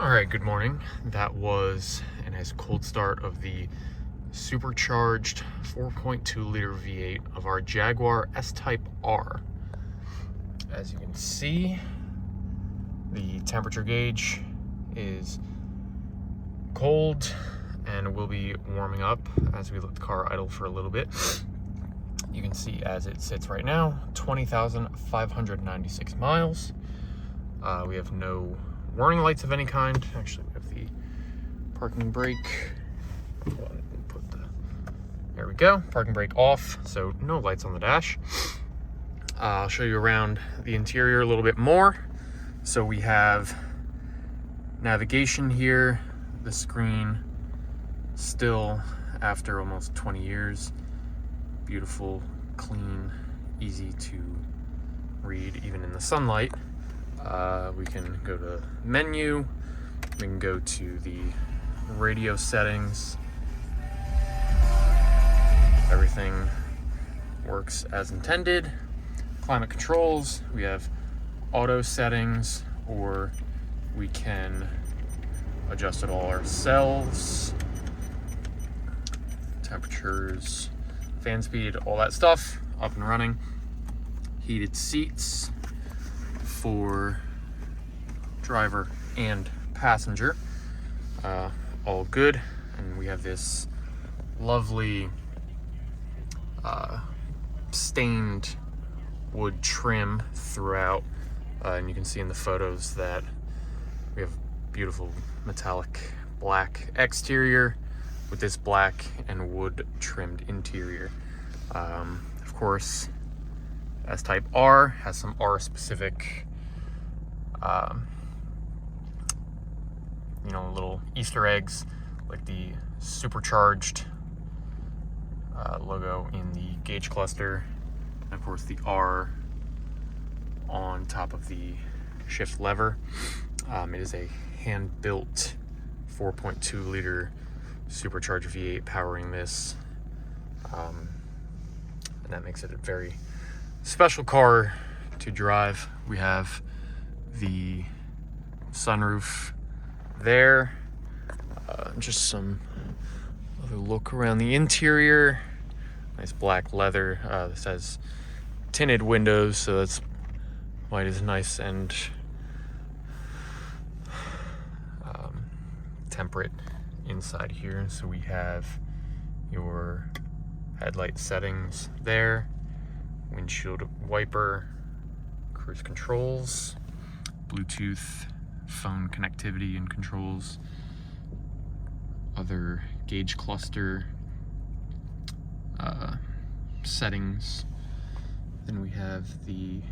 All right, good morning. That was a nice cold start of the supercharged 4.2 liter V8 of our Jaguar S-Type R. As you can see, the temperature gauge is cold and will be warming up as we let the car idle for a little bit. You can see as it sits right now, 20,596 miles. We have no warning lights of any kind. Actually, we have the parking brake. There we go, parking brake off, so no lights on the dash. I'll show you around the interior a little bit more. So we have navigation here, the screen still after almost 20 years. Beautiful, clean, easy to read even in the sunlight. We can go to menu, we can go to the radio settings. Everything works as intended. Climate controls, we have auto settings, or we can adjust it all ourselves. Temperatures, fan speed, all that stuff up and running. Heated seats for driver and passenger, all good. And we have this lovely stained wood trim throughout, and you can see in the photos that we have beautiful metallic black exterior with this black and wood trimmed interior. Of course, S-Type R has some R specific little Easter eggs, like the supercharged logo in the gauge cluster, and of course the R on top of the shift lever. It is a hand-built 4.2 liter supercharged V8 powering this, and that makes it a very special car to drive. We have the sunroof there. Just some other look around the interior. Nice black leather. This has tinted windows, so that's why it is nice and temperate inside here. So we have your headlight settings there, windshield wiper, cruise controls, Bluetooth, phone connectivity and controls, other gauge cluster settings. Then we have the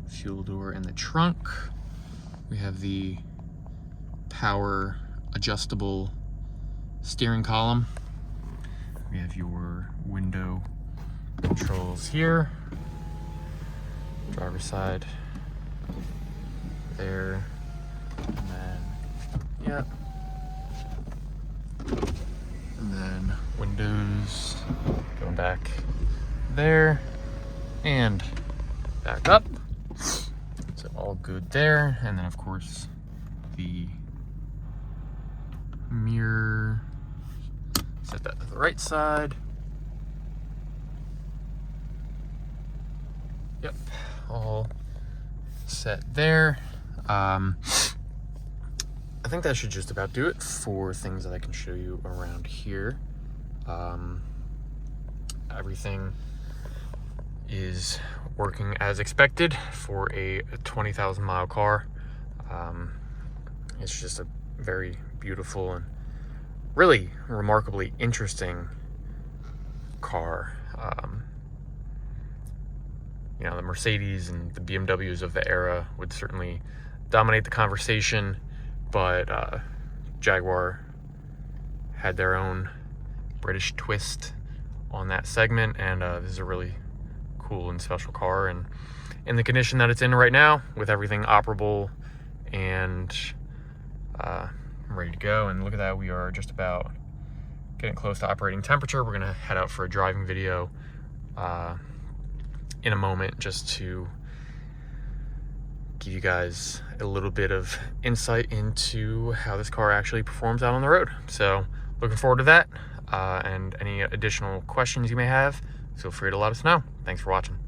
fuel door and the trunk. We have the power adjustable steering column. We have your window controls here, driver's side there, and then and then windows going back there and back up, so all good there. And then of course the mirror, set that to the right side, all set there. I think that should just about do it for things that I can show you around here. Everything is working as expected for a 20,000 mile car. It's just a very beautiful and really remarkably interesting car. You know, the Mercedes and the BMWs of the era would certainly dominate the conversation, but Jaguar had their own British twist on that segment, and this is a really cool and special car, and in the condition that it's in right now, with everything operable and ready to go. And look at that, we are just about getting close to operating temperature. We're gonna head out for a driving video in a moment, just to give you guys a little bit of insight into how this car actually performs out on the road. So looking forward to that, and any additional questions you may have, feel free to let us know. Thanks for watching.